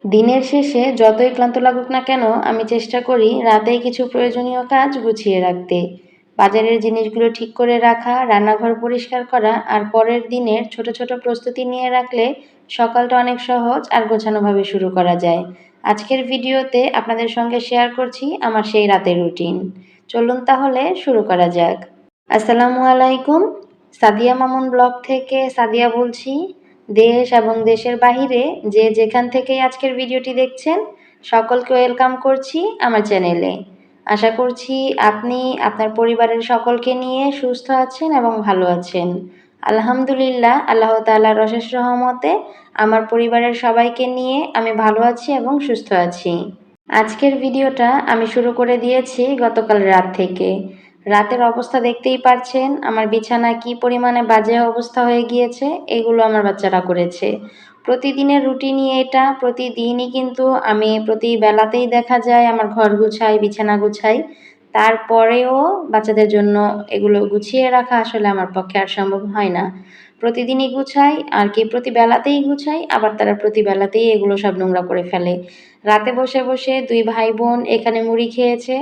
দিনের শেষে যতই ক্লান্ত লাগুক না কেন আমি চেষ্টা করি রাতেই কিছু প্রয়োজনীয় কাজ গুছিয়ে রাখতে। বাজারের জিনিসগুলো ঠিক করে রাখা, রান্নাঘর পরিষ্কার করা আর পরের দিনের ছোট ছোট প্রস্তুতি নিয়ে রাখলে সকালটা অনেক সহজ আর গোছানোভাবে শুরু করা যায়। আজকের ভিডিওতে আপনাদের সঙ্গে শেয়ার করছি আমার সেই রাতের রুটিন। চলুন তাহলে শুরু করা যাক। আসসালামু আলাইকুম। সাদিয়া মামুন ব্লগ থেকে সাদিয়া বলছি। দেশ এবং দেশের বাহিরে যে যেখান থেকেই আজকের ভিডিওটি দেখছেন সকলকে ওয়েলকাম করছি আমার চ্যানেলে। আশা করছি আপনি আপনার পরিবারের সকলকে নিয়ে সুস্থ আছেন এবং ভালো আছেন। আলহামদুলিল্লাহ, আল্লাহ তাআলার অশেষ রহমতে আমার পরিবারের সবাইকে নিয়ে আমি ভালো আছি এবং সুস্থ আছি। আজকের ভিডিওটা আমি শুরু করে দিয়েছি গতকাল রাত থেকে। রাতের অবস্থা দেখতেই পারছেন, আমার বিছানা কি পরিমাণে বাজে অবস্থা হয়ে গিয়েছে। এগুলো আমার বাচ্চারা করেছে। প্রতিদিনের রুটিনই এটা, প্রতিদিনই কিন্তু আমি প্রতি বেলাতেই দেখা যায় আমার ঘর গুছাই, বিছানা গুছাই। তারপরেও বাচ্চাদের জন্য এগুলো গুছিয়ে রাখা আসলে আমার পক্ষে আর সম্ভব হয় না। প্রতিদিনই গুছাই আর কি প্রতি বেলাতেই গুছাই, আবার তারা প্রতি বেলাতেই এগুলো সব নোংরা করে ফেলে। রাতে বসে বসে দুই ভাই বোন এখানে মুড়ি খেয়েছে।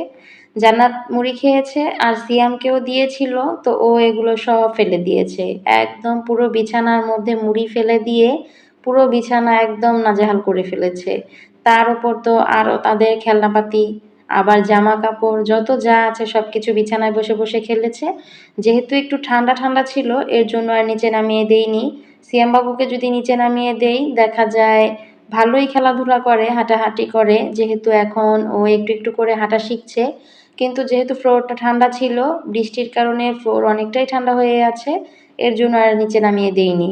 জান্নাত মুড়ি খেয়েছে আর সিয়ামকেও দিয়েছিল, তো ও এগুলো সব ফেলে দিয়েছে। একদম পুরো বিছানার মধ্যে মুড়ি ফেলে দিয়ে পুরো বিছানা একদম নাজেহাল করে ফেলেছে। তার উপর তো আরও তাদের খেলনাপাতি, আবার জামা কাপড় যত যা আছে সব কিছু বিছানায় বসে বসে খেলেছে। যেহেতু একটু ঠান্ডা ঠান্ডা ছিল এর জন্য আর নিচে নামিয়ে দেইনি। সিয়াম বাবুকে যদি নিচে নামিয়ে দেই দেখা যায় ভালোই খেলাধুলা করে, হাঁটাহাঁটি করে, যেহেতু এখন ও একটু একটু করে হাঁটা শিখছে। কিন্তু যেহেতু ফ্লোরটা ঠান্ডা ছিল, বৃষ্টির কারণে ফ্লোর অনেকটাই ঠান্ডা হয়ে আছে, এর জন্য আর নিচে নামিয়ে দেইনি।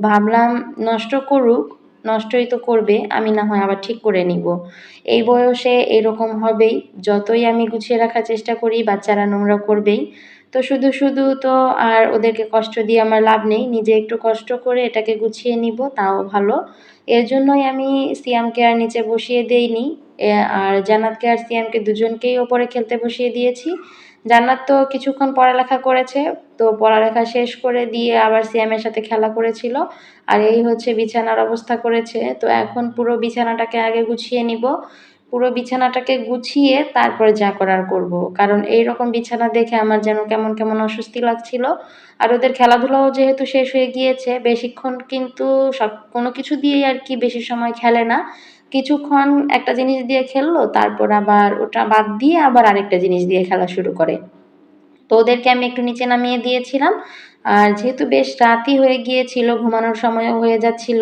ভাবলাম নষ্ট করুক, নষ্টই তো করবে, আমি না হয় আবার ঠিক করে নিব। এই বয়সে এরকম হবেই, যতই আমি গুছিয়ে রাখার চেষ্টা করি বাচ্চারা নোংরা করবেই। তো শুধু শুধু তো আর ওদেরকে কষ্ট দিয়ে আমার লাভ নেই, নিজে একটু কষ্ট করে এটাকে গুছিয়ে নিব তাও ভালো। এর জন্যই আমি সিয়ামকে আর নিচে বসিয়ে দেইনি, আর জান্নাতকে আর সিয়ামকে দুজনকেই ওপরে খেলতে বসিয়ে দিয়েছি। জান্নাত তো কিছুক্ষণ পড়ালেখা করেছে, তো পড়ালেখা শেষ করে দিয়ে আবার সিয়ামের সাথে খেলা করেছিল। আর এই হচ্ছে বিছানার অবস্থা করেছে। তো এখন পুরো বিছানাটাকে আগে গুছিয়ে নিব। পুরো বিছানাটাকে গুছিয়ে তারপরে যা করার করব, কারণ এইরকম বিছানা দেখে আমার যেন কেমন কেমন অস্বস্তি লাগছিল। আর ওদের খেলাধুলাও যেহেতু শেষ হয়ে গিয়েছে, বেশিক্ষণ কিন্তু সব কোনো কিছু দিয়েই আর কি বেশি সময় খেলে না। কিছুক্ষণ একটা জিনিস দিয়ে খেললো, তারপর আবার ওটা বাদ দিয়ে আবার আরেকটা জিনিস দিয়ে খেলা শুরু করে। তো ওদেরকে আমি একটু নিচে নামিয়ে দিয়েছিলাম। আর যেহেতু বেশ রাতই হয়ে গিয়েছিল, ঘুমানোর সময়ও হয়ে যাচ্ছিল,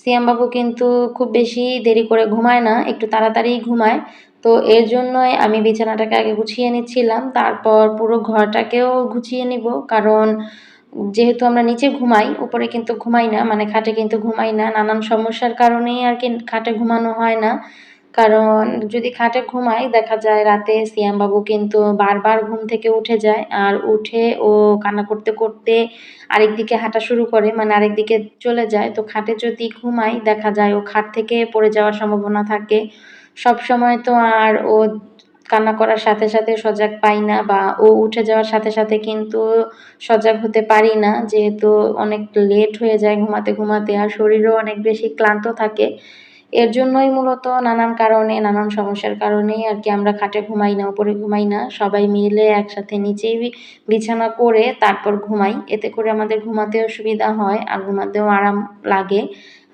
সিয়াম বাবু কিন্তু খুব বেশি দেরি করে ঘুমায় না, একটু তাড়াতাড়িই ঘুমায়। তো এর জন্যই আমি বিছানাটাকে আগে গুছিয়ে নিচ্ছিলাম, তারপর পুরো ঘরটাকেও গুছিয়ে নিব। কারণ যেহেতু আমরা নিচে ঘুমাই, উপরে কিন্তু ঘুমাই না, মানে খাটে কিন্তু ঘুমাই না, নানান সমস্যার কারণেই আর কি খাটে ঘুমানো হয় না। কারণ যদি খাটে ঘুমাই দেখা যায় রাতে সিয়াম বাবু কিন্তু বারবার ঘুম থেকে উঠে যায়, আর উঠে ও কান্না করতে করতে আরেকদিকে হাঁটা শুরু করে, মানে আরেকদিকে চলে যায়। তো খাটে যদি ঘুমাই দেখা যায় ও খাট থেকে পড়ে যাওয়ার সম্ভাবনা থাকে। সব সময় তো আর ও কান্না করার সাথে সাথে সজাগ পাই না, বা ও উঠে যাওয়ার সাথে সাথে কিন্তু সজাগ হতে পারি না, যেহেতু অনেক লেট হয়ে যায় ঘুমাতে ঘুমাতে, আর শরীরও অনেক বেশি ক্লান্ত থাকে। এর জন্যই মূলত নানান কারণে, নানান সমস্যার কারণেই আর কি আমরা খাটে ঘুমাই না, উপরে ঘুমাই না। সবাই মিলে একসাথে নিচেই বিছানা করে তারপর ঘুমাই। এতে করে আমাদের ঘুমাতেও সুবিধা হয় আর ঘুমাতেও আরাম লাগে।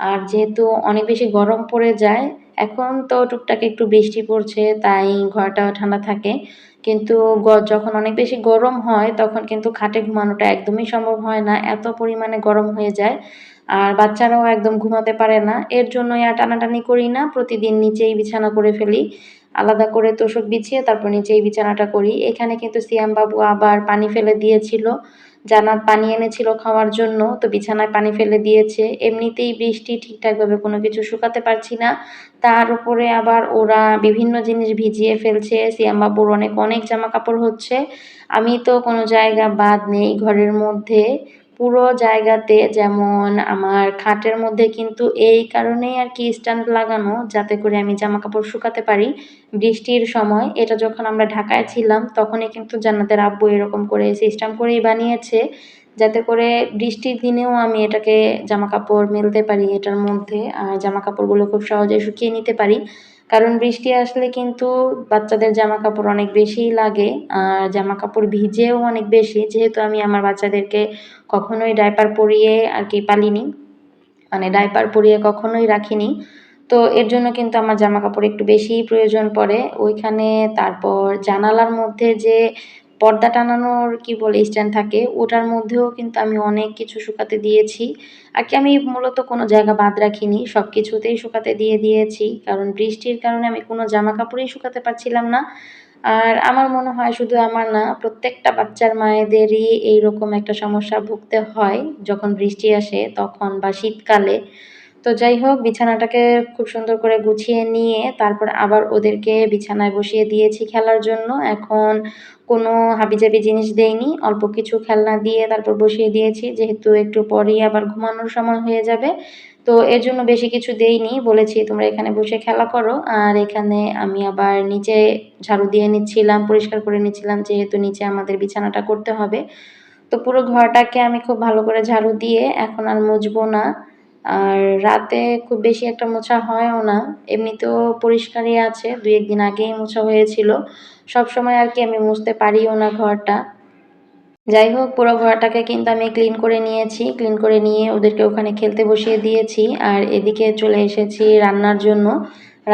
আর যেহেতু অনেক বেশি গরম পড়ে যায়, এখন তো টুকটাক একটু বৃষ্টি পড়ছে তাই ঘরটাও ঠান্ডা থাকে। কিন্তু যখন অনেক বেশি গরম হয় তখন কিন্তু খাটে ঘুমানোটা একদমই সম্ভব হয় না, এত পরিমাণে গরম হয়ে যায়। আর বাচ্চারাও একদম ঘুমাতে পারে না, এর জন্যই আর টানাটানি করি না, প্রতিদিন নিচেই বিছানা করে ফেলি। আলাদা করে তোশক বিছিয়ে তারপর নিচেই বিছানাটা করি। এখানে কিন্তু সিয়াম বাবু আবার পানি ফেলে দিয়েছিল, জান্নাত পানি এনেছিল খাওয়ার জন্য, তো বিছানায় পানি ফেলে দিয়েছে। এমনিতেই বৃষ্টি, ঠিকঠাকভাবে কোনো কিছু শুকাতে পারছি না, তার উপরে আবার ওরা বিভিন্ন জিনিস ভিজিয়ে ফেলছে। সিয়াম বাবুর অনেক অনেক জামা কাপড় হচ্ছে, আমি তো কোনো জায়গা বাদ নেই ঘরের মধ্যে, পুরো জায়গাতে। যেমন আমার খাটের মধ্যে কিন্তু এই কারণেই আর কি স্ট্যান্ড লাগানো, যাতে করে আমি জামা কাপড় শুকাতে পারি বৃষ্টির সময়। এটা যখন আমরা ঢাকায় ছিলাম তখনই কিন্তু জান্নাতের আব্বু এরকম করে সিস্টেম করেই বানিয়েছে, যাতে করে বৃষ্টির দিনেও আমি এটাকে জামাকাপড় মেলতে পারি এটার মধ্যে। আর জামাকাপড়গুলো খুব সহজে শুকিয়ে নিতে পারি। কারণ বৃষ্টি আসলে কিন্তু বাচ্চাদের জামাকাপড় অনেক বেশিই লাগে। আর জামাকাপড় ভিজেও অনেক বেশি। যেহেতু আমি আমার বাচ্চাদেরকে কখনোই ডায়পার পরিয়ে আরকি পালিনি। মানে ডায়পার পরিয়ে কখনোই রাখিনি। তো এর জন্য কিন্তু আমার জামাকাপড় একটু বেশিই প্রয়োজন পড়ে। ওইখানে তারপর জানালার মধ্যে যে পর্দা টানানোর কি বলে স্ট্যান্ড থাকে, ওটার মধ্যেও কিন্তু আমি অনেক কিছু শুকাতে দিয়েছি। আরকি আমি মূলত কোনো জায়গা বাদ রাখিনি। সবকিছুতেই শুকাতে দিয়ে দিয়েছি। কারণ বৃষ্টির কারণে আমি কোনো জামাকাপড়ই শুকাতে পারছিলাম না। আর আমার মনে হয় শুধু আমার না, প্রত্যেকটা বাচ্চার মায়েদেরই এইরকম একটা সমস্যা ভুগতে হয় যখন বৃষ্টি আসে তখন বা শীতকালে। তো যাই হোক বিছানাটাকে খুব সুন্দর করে গুছিয়ে নিয়ে তারপর আবার ওদেরকে বিছানায় বসিয়ে দিয়েছি খেলার জন্য। এখন কোনো হাবিজাবি জিনিস দেইনি। অল্প কিছু খেলনা দিয়ে তারপর বসিয়ে দিয়েছি। যেহেতু একটু পরেই আবার ঘুমানোর সময় হয়ে যাবে। তো এর জন্য বেশি কিছু দেইনি। বলেছি তোমরা এখানে বসে খেলা করো। আর এখানে আমি আবার নিচে ঝাড়ু দিয়ে নিচ্ছিলাম, পরিষ্কার করে নিচ্ছিলাম যেহেতু নিচে আমাদের বিছানাটা করতে হবে। তো পুরো ঘরটাকে আমি খুব ভালো করে ঝাড়ু দিয়ে এখন আর মুছবো না। আর রাতে খুব বেশি একটা মোছা হয়ও না। এমনিতেও পরিষ্কারই আছে। ২-১ দিন আগেই মোছা হয়েছিল। সবসময় আরকি আমি মুছতে পারিও না ঘরটা। যাই হোক পুরো ঘরটাকে কিন্তু আমি ক্লিন করে নিয়েছি। ক্লিন করে নিয়ে ওদেরকে ওখানে খেলতে বসিয়ে দিয়েছি। আর এদিকে চলে এসেছি রান্নার জন্য।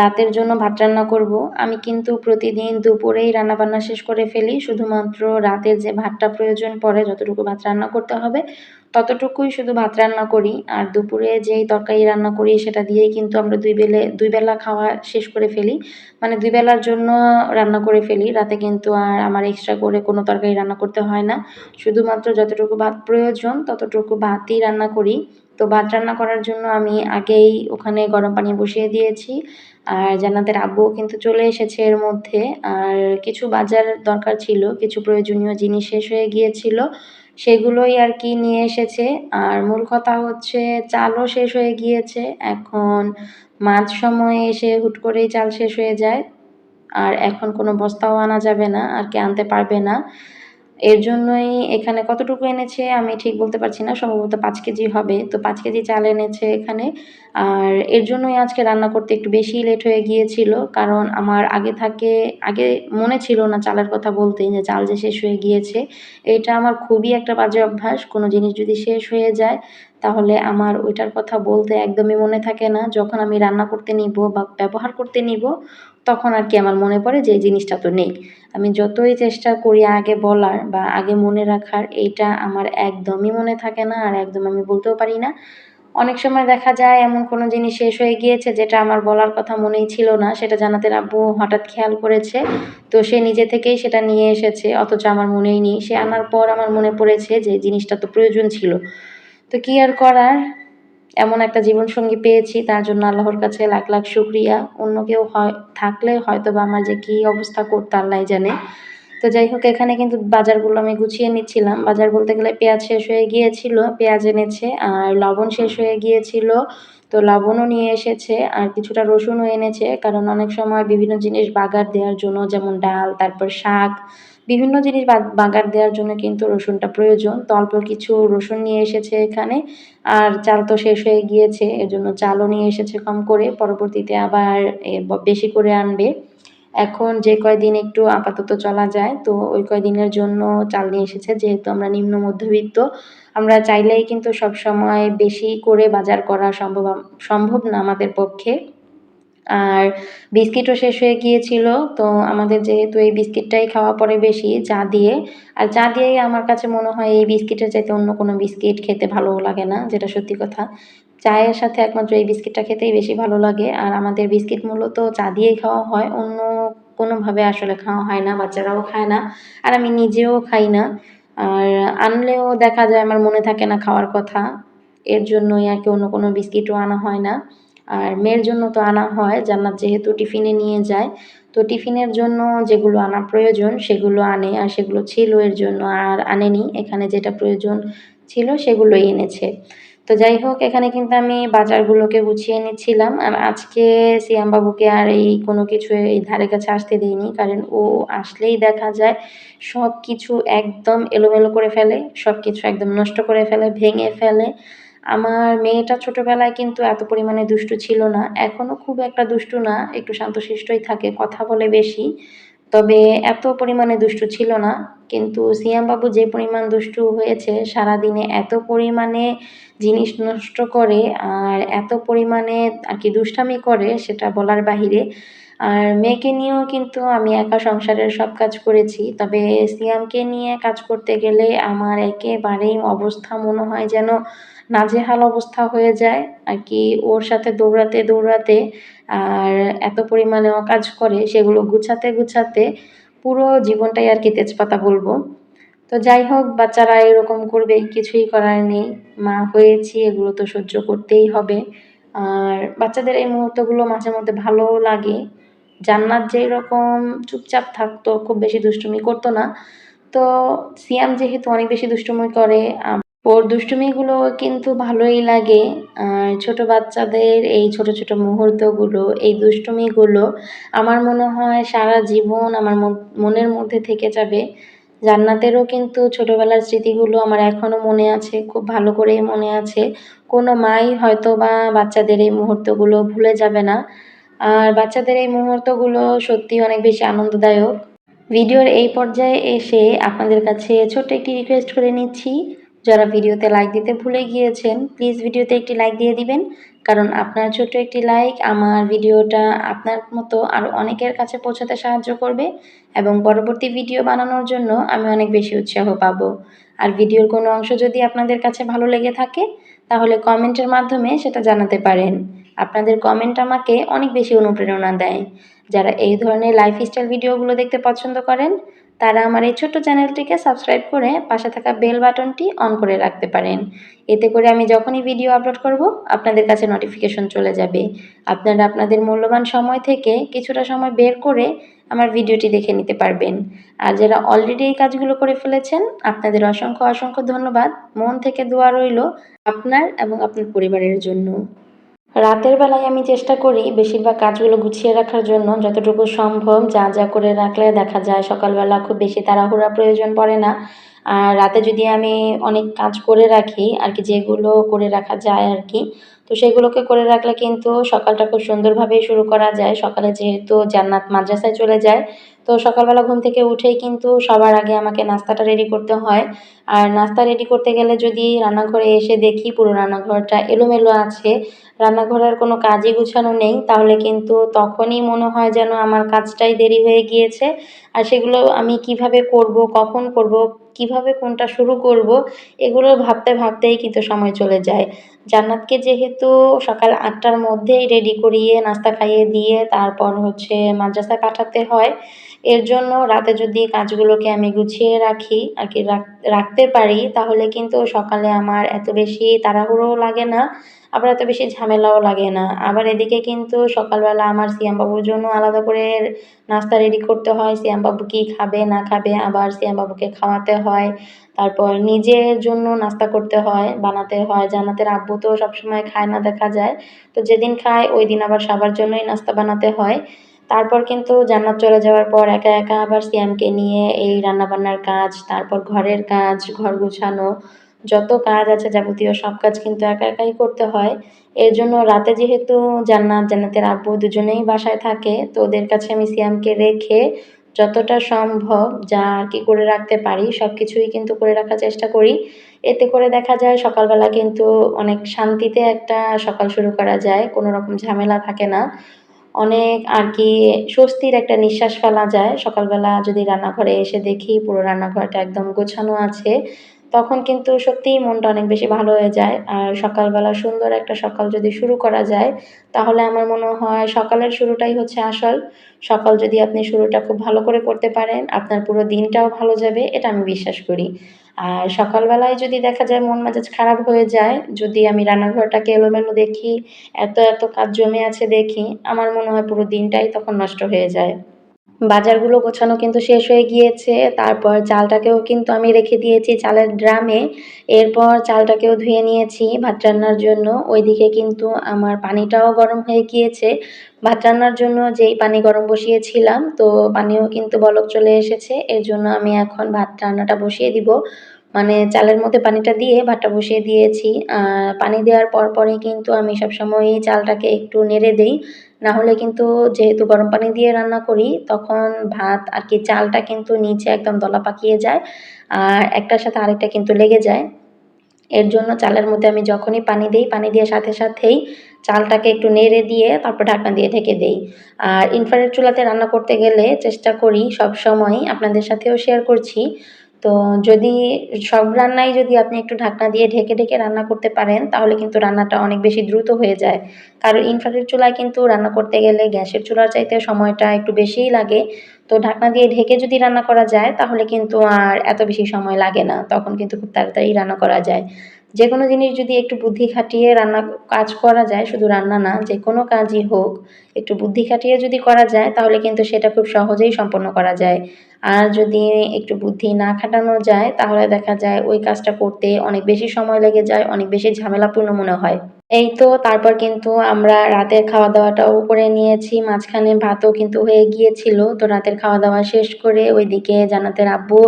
রাতের জন্য ভাত রান্না করব। আমি কিন্তু প্রতিদিন দুপুরেই রান্নাবান্না শেষ করে ফেলি। শুধুমাত্র রাতের যে ভাতটা প্রয়োজন পড়ে যতটুকু ভাত রান্না করতে হবে, ততটুকুই শুধু ভাত রান্না করি। আর দুপুরে যেই তরকারি রান্না করি সেটা দিয়েই কিন্তু আমরা ২ বেলা খাওয়া শেষ করে ফেলি। মানে ২ বেলার জন্য রান্না করে ফেলি। রাতে কিন্তু আর আমার এক্সট্রা করে কোনো তরকারি রান্না করতে হয় না। শুধুমাত্র যতটুকু ভাত প্রয়োজন ততটুকু ভাতই রান্না করি। তো ভাত রান্না করার জন্য আমি আগেই ওখানে গরম পানি বসিয়ে দিয়েছি। আর জান্নাতের আব্বুও কিন্তু চলে এসেছে এর মধ্যে। আর কিছু বাজার দরকার ছিল, কিছু প্রয়োজনীয় জিনিস শেষ হয়ে গিয়েছিল। সেগুলোই আরকি নিয়ে এসেছে। আর মূল কথা হচ্ছে চালও শেষ হয়ে গিয়েছে। এখন মাঝ সময়ে এসে হুট করেই চাল শেষ হয়ে যায়। আর এখন কোনো বস্তাও আনা যাবে না, আর কি আনতে পারবে না। এর জন্যই এখানে কতটুকু এনেছে আমি ঠিক বলতে পারছি না। সম্ভবত ৫ কেজি হবে। তো ৫ কেজি চাল এনেছে এখানে। আর এর জন্যই আজকে রান্না করতে একটু বেশিই লেট হয়ে গিয়েছিল। কারণ আমার আগে মনে ছিল না চালের কথা বলতেই যে চাল যে শেষ হয়ে গিয়েছে। এটা আমার খুবই একটা বাজে অভ্যাস। কোনো জিনিস যদি শেষ হয়ে যায় তাহলে আমার ওইটার কথা বলতে একদমই মনে থাকে না। যখন আমি রান্না করতে নিব বা ব্যবহার করতে নিব তখন আরকি আমার মনে পড়ে যে এই জিনিসটা তো নেই। আমি যতই চেষ্টা করি আগে বলার বা আগে মনে রাখার, এইটা আমার একদমই মনে থাকে না আর একদম আমি বলতেও পারি না। অনেক সময় দেখা যায় এমন কোনো জিনিস শেষ হয়ে গিয়েছে যেটা আমার বলার কথা মনেই ছিল না, সেটা জান্নাতের আব্বু হঠাৎ খেয়াল করেছে। তো সে নিজে থেকেই সেটা নিয়ে এসেছে অথচ আমার মনেই নেই। সে আনার পর আমার মনে পড়েছে যে জিনিসটা তো প্রয়োজন ছিল। তো কি আর করার? এমন একটা জীবনসঙ্গী পেয়েছি তার জন্য আল্লাহর কাছে লাখ, লাখ শুকরিয়া। অন্য কেউ থাকলে হয়তোবা আমার যে কি অবস্থা করতো আল্লাহই জানে। তো যাই হোক এখানে কিন্তু বাজারগুলো আমি গুছিয়ে নিচ্ছিলাম। বাজার বলতে গেলে পেঁয়াজ শেষ হয়ে গিয়েছিল, পেঁয়াজ এনেছে। আর লবণ শেষ হয়ে গিয়েছিল, তো লবণও নিয়ে এসেছে। আর কিছুটা রসুনও এনেছে। কারণ অনেক সময় বিভিন্ন জিনিস বাগার দেওয়ার জন্য যেমন ডাল, তারপর শাক, বিভিন্ন জিনিস বাগার দেওয়ার জন্য কিন্তু রসুনটা প্রয়োজন। তো অল্প কিছু রসুন নিয়ে এসেছে এখানে। আর চাল তো শেষ হয়ে গিয়েছে, এজন্য চালও নিয়ে এসেছে কম করে। পরবর্তীতে আবার বেশি করে আনবে। এখন যে কয়দিন একটু আপাতত চলা যায়, তো ওই কয়দিনের জন্য চাল নিয়ে এসেছে। যেহেতু আমরা নিম্ন মধ্যবিত্ত, আমরা চাইলেই কিন্তু সবসময় বেশি করে বাজার করা সম্ভব না আমাদের পক্ষে। আর বিস্কিটও শেষ হয়ে গিয়েছিল। তো আমাদের যেহেতু এই বিস্কিটটাই খাওয়া পড়ে বেশি চা দিয়ে। আর চা দিয়েই আমার কাছে মনে হয় এই বিস্কিটের চাইতে অন্য কোনো বিস্কিট খেতে ভালোও লাগে না, যেটা সত্যি কথা। চায়ের সাথে একমাত্র এই বিস্কিটটা খেতেই বেশি ভালো লাগে। আর আমাদের বিস্কিট মূলত চা দিয়েই খাওয়া হয়। অন্য কোনোভাবে আসলে খাওয়া হয় না, বাচ্চারাও খায় না। আর আমি নিজেও খাই না। আর আনলেও দেখা যায় আমার মনে থাকে না খাওয়ার কথা। এর জন্যই আরকি অন্য কোনো বিস্কিটও আনা হয় না। আর মেয়ের জন্য তো আনা হয়, জান্নাত যেহেতু টিফিনে নিয়ে যায়। তো টিফিনের জন্য যেগুলো আনা প্রয়োজন সেগুলো আনে। আর সেগুলো ছিল এর জন্য আর আনেনি। এখানে যেটা প্রয়োজন ছিল সেগুলোই এনেছে। তো যাই হোক, এখানে কিন্তু আমি বাজারগুলোকে গুছিয়ে নিচ্ছিলাম। আর আজকে সিয়াম বাবুকে আর এই কোনো কিছু এই ধারে কাছে আসতে দেইনি। কারণ ও আসলেই দেখা যায় সবকিছু একদম এলোমেলো করে ফেলে, সবকিছু একদম নষ্ট করে ফেলে, ভেঙে ফেলে। আমার মেয়েটা ছোটবেলায় কিন্তু এত পরিমাণে দুষ্টু ছিল না। এখনো খুব একটা দুষ্টু না, একটু শান্তশিষ্টই থাকে, কথা বলে বেশি। তবে এত পরিমাণে দুষ্টু ছিল না। কিন্তু সিয়াম বাবু যে পরিমাণ দুষ্টু হয়েছে, সারাদিনে এত পরিমাণে জিনিস নষ্ট করে আর এত পরিমাণে আরকি দুষ্টামি করে সেটা বলার বাহিরে। আর মেয়েকে নিয়েও কিন্তু আমি একা সংসারের সব কাজ করেছি। তবে সিয়ামকে নিয়ে কাজ করতে গেলে আমার একেবারেই অবস্থা মনে হয় যেন নাজেহাল অবস্থা হয়ে যায় আরকি। ওর সাথে দৌড়াতে, দৌড়াতে আর এত পরিমাণে ও কাজ করে সেগুলো গুছাতে, গুছাতে পুরো জীবনটাই আরকি তেজপাতা বলবো। তো যাই হোক, বাচ্চারা এরকম করবেই, কিছুই করার নেই। মা হয়েছি, এগুলো তো সহ্য করতেই হবে। আর বাচ্চাদের এই মুহূর্তগুলো মাঝে মধ্যে ভালোও লাগে। জান্নাত যেরকম চুপচাপ থাকতো, খুব বেশি দুষ্টুমি করতো না। তো সিয়াম যেহেতু অনেক বেশি দুষ্টুমি করে, ওর দুষ্টুমিগুলো কিন্তু ভালোই লাগে। আর ছোট বাচ্চাদের এই ছোট, ছোট মুহূর্তগুলো, এই দুষ্টুমিগুলো আমার মনে হয় সারা জীবন আমার মনের মধ্যে থেকে যাবে। জান্নাতেরও কিন্তু ছোটবেলার স্মৃতিগুলো আমার এখনো মনে আছে, খুব ভালো করেই মনে আছে। কোনো মাই হয়তোবা বাচ্চাদের এই মুহূর্তগুলো ভুলে যাবে না। আর বাচ্চাদের এই মুহূর্তগুলো সত্যিই অনেক বেশি আনন্দদায়ক। ভিডিওর এই পর্যায়ে এসে আপনাদের কাছে ছোট্ট একটি রিকোয়েস্ট করে নিচ্ছি। যারা ভিডিওতে লাইক দিতে ভুলে গিয়েছেন, প্লিজ ভিডিওতে একটি লাইক দিয়ে দিবেন। কারণ আপনার ছোট্ট একটি লাইক আমার ভিডিওটা আপনার মতো আরও অনেকের কাছে পৌঁছাতে সাহায্য করবে এবং পরবর্তী ভিডিও বানানোর জন্য আমি অনেক বেশি উৎসাহ পাবো। আর ভিডিওর কোনো অংশ যদি আপনাদের কাছে ভালো লেগে থাকে, তাহলে কমেন্টের মাধ্যমে সেটা জানাতে পারেন। আপনাদের কমেন্ট আমাকে অনেক বেশি অনুপ্রেরণা দেয়। যারা এই ধরনের লাইফস্টাইল ভিডিওগুলো দেখতে পছন্দ করেন, তারা আমার এই ছোট্ট চ্যানেলটিকে সাবস্ক্রাইব করে পাশে থাকা বেল বাটনটি অন করে রাখতে পারেন। এতে করে আমি যখনই ভিডিও আপলোড করব, আপনাদের কাছে নোটিফিকেশন চলে যাবে। আপনারা আপনাদের মূল্যবান সময় থেকে কিছুটা সময় বের করে আমার ভিডিওটি দেখে নিতে পারবেন। আর যারা অলরেডি এই কাজগুলো করে ফেলেছেন, আপনাদের অসংখ্য, অসংখ্য ধন্যবাদ। মন থেকে দোয়া রইল আপনার এবং আপনার পরিবারের জন্য। রাতের বেলায় আমি চেষ্টা করি বেশিরভাগ কাজগুলো গুছিয়ে রাখার জন্য, যতটুকু সম্ভব যা যা করে রাখলে দেখা যায় সকালবেলা খুব বেশি তাড়াহুড়া প্রয়োজন পড়ে না। আর রাতে যদি আমি অনেক কাজ করে রাখি আর কি, যেগুলো করে রাখা যায় আর কি, তো সেগুলোকে করে রাখলে কিন্তু সকালটা খুব সুন্দরভাবেই শুরু করা যায়। সকালে যেহেতু জান্নাত মাদ্রাসায় চলে যায়, তো সকালবেলা ঘুম থেকে উঠেই কিন্তু সবার আগে আমাকে নাস্তাটা রেডি করতে হয়। আর নাস্তা রেডি করতে গেলে যদি রান্নাঘরে এসে দেখি পুরো রান্নাঘরটা এলোমেলো আছে, রান্নাঘরের কোনো কাজই গুছানো নেই, তাহলে কিন্তু তখনই মনে হয় যেন আমার কাজটাই দেরি হয়ে গিয়েছে। আর সেগুলো আমি কিভাবে করব, কখন করব, কিভাবে কোনটা শুরু করব, এগুলো ভাবতে ভাবতেই কিন্তু সময় চলে যায়। জান্নাতকে যেহেতু সকাল ৮টার মধ্যেই রেডি করিয়ে নাস্তা খাইয়ে দিয়ে তারপর হচ্ছে মাদ্রাসায় পাঠাতে হয়। এর জন্য রাতে যদি কাজগুলোকে আমি গুছিয়ে রাখি আর কি, রাখতে পারি, তাহলে কিন্তু সকালে আমার এত বেশি তাড়াহুড়োও লাগে না, আবার এত বেশি ঝামেলাও লাগে না। আবার এদিকে কিন্তু সকালবেলা আমার সিয়াম বাবুর জন্য আলাদা করে নাস্তা রেডি করতে হয়। সিয়াম বাবু কী খাবে না খাবে, আবার সিয়াম বাবুকে খাওয়াতে হয়। তারপর নিজের জন্য নাস্তা করতে হয়, বানাতে হয়। জান্নাতের আব্বু তো সবসময় খায় না দেখা যায়। তো যেদিন খায় ওইদিন আবার সবার জন্যই নাস্তা বানাতে হয়। তারপর কিন্তু জান্নাত চলে যাওয়ার পর একা, একা আবার সিয়ামকে নিয়ে এই রান্নাবান্নার কাজ, তারপর ঘরের কাজ, ঘর গোছানো, যত কাজ আছে যাবতীয় সব কাজ কিন্তু একা একাই করতে হয়। এর জন্য রাতে যেহেতু জান্নাতের আব্বু দুজনেই বাসায় থাকে, তো ওদের কাছে আমি সিয়ামকে রেখে যতটা সম্ভব যা আরকি করে রাখতে পারি সবকিছুই কিন্তু করে রাখার চেষ্টা করি। এতে করে দেখা যায় সকালবেলা কিন্তু অনেক শান্তিতে একটা সকাল শুরু করা যায়। কোনো রকম ঝামেলা থাকে না। অনেক আরকি স্বস্তির একটা নিঃশ্বাস ফেলা যায়। সকালবেলা যদি রান্নাঘরে এসে দেখি পুরো রান্নাঘরটা একদম গোছানো আছে, তখন কিন্তু সত্যিই মনটা অনেক বেশি ভালো হয়ে যায়। আর সকালবেলা সুন্দর একটা সকাল যদি শুরু করা যায়, তাহলে আমার মনে হয় সকালের শুরুটাই হচ্ছে আসল। সকাল যদি আপনি শুরুটা খুব ভালো করে করতে পারেন, আপনার পুরো দিনটাও ভালো যাবে, এটা আমি বিশ্বাস করি। আর সকালবেলায় যদি দেখা যায় মন মেজাজ খারাপ হয়ে যায়, যদি আমি রান্নাঘরটাকে এলোমেলো দেখি, এত, এত কাজ জমে আছে দেখি, আমার মনে হয় পুরো দিনটাই তখন নষ্ট হয়ে যায়। বাজারগুলো গোছানো কিন্তু শেষ হয়ে গিয়েছে। তারপর চালটাকেও কিন্তু আমি রেখে দিয়েছি চালের ড্রামে। এরপর চালটাকেও ধুয়ে নিয়েছি ভাত রান্নার জন্য। ওইদিকে কিন্তু আমার পানিটাও গরম হয়ে গিয়েছে। ভাত রান্নার জন্য যেই পানি গরম বসিয়েছিলাম, তো পানিও কিন্তু বলক চলে এসেছে। এর জন্য আমি এখন ভাত রান্নাটা বসিয়ে দিব। মানে চালের মধ্যে পানিটা দিয়ে ভাতটা বসিয়ে দিয়েছি। পানি দেওয়ার পরপরই কিন্তু আমি সবসময়ই চালটাকে একটু নেড়ে দেই। না হলে কিন্তু যেহেতু গরম পানি দিয়ে রান্না করি, তখন ভাত আর কি চালটা কিন্তু নিচে একদম দলা পাকিয়ে যায়। আর একটার সাথে আরেকটা কিন্তু লেগে যায়। এর জন্য চালের মধ্যে আমি যখনই পানি দেই, পানি দেওয়ার সাথে সাথেই চালটাকে একটু নেড়ে দিয়ে তারপর ঢাকনা দিয়ে ঢেকে দেই। আর ইনফ্রারেড চুলাতে রান্না করতে গেলে চেষ্টা করি সবসময়ই, আপনাদের সাথেও শেয়ার করছি। তো যদি সব রান্নাই যদি আপনি একটু ঢাকনা দিয়ে ঢেকে ঢেকে রান্না করতে পারেন, তাহলে কিন্তু রান্নাটা অনেক বেশি দ্রুত হয়ে যায়। কারণ ইনফ্রারেড চুলায় কিন্তু রান্না করতে গেলে গ্যাসের চুলার চাইতে সময়টা একটু বেশিই লাগে। তো ঢাকনা দিয়ে ঢেকে যদি রান্না করা যায়, তাহলে কিন্তু আর এত বেশি সময় লাগে না। তখন কিন্তু খুব তাড়াতাড়ি রান্না করা যায়। যেকোনো জিনিস যদি একটু বুদ্ধি খাটিয়ে কাজ করা যায়, শুধু রান্না না, যেকোনো কাজই হোক, একটু বুদ্ধি খাটিয়ে যদি করা যায়, তাহলে কিন্তু সেটা খুব সহজেই সম্পন্ন করা যায়। আর যদি একটু বুদ্ধি না খাটানো যায়, তাহলে দেখা যায় ওই কাজটা করতে অনেক বেশি সময় লেগে যায়, অনেক বেশি ঝামেলাপূর্ণ মনে হয়। এই তো তারপর কিন্তু আমরা রাতের খাওয়া-দাওয়াটাও করে নিয়েছি। মাঝখানে ভাতও কিন্তু হয়ে গিয়েছিল। তো রাতের খাওয়া-দাওয়া শেষ করে ওইদিকে জান্নাতের আব্বু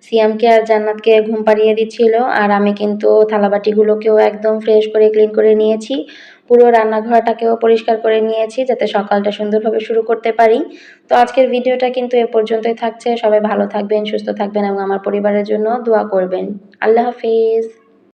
সিয়ামকে আর জান্নাতকে ঘুম পাড়িয়ে দিচ্ছিল। আর আমি কিন্তু থালাবাটিগুলোকেও একদম ফ্রেশ করে ক্লিন করে নিয়েছি। পুরো রান্নাঘরটাকেও পরিষ্কার করে নিয়েছি যাতে সকালটা সুন্দরভাবে শুরু করতে পারি। তো আজকের ভিডিওটা কিন্তু এ পর্যন্তই থাকছে। সবাই ভালো থাকবেন, সুস্থ থাকবেন এবং আমার পরিবারের জন্য দোয়া করবেন। আল্লাহ হাফেজ।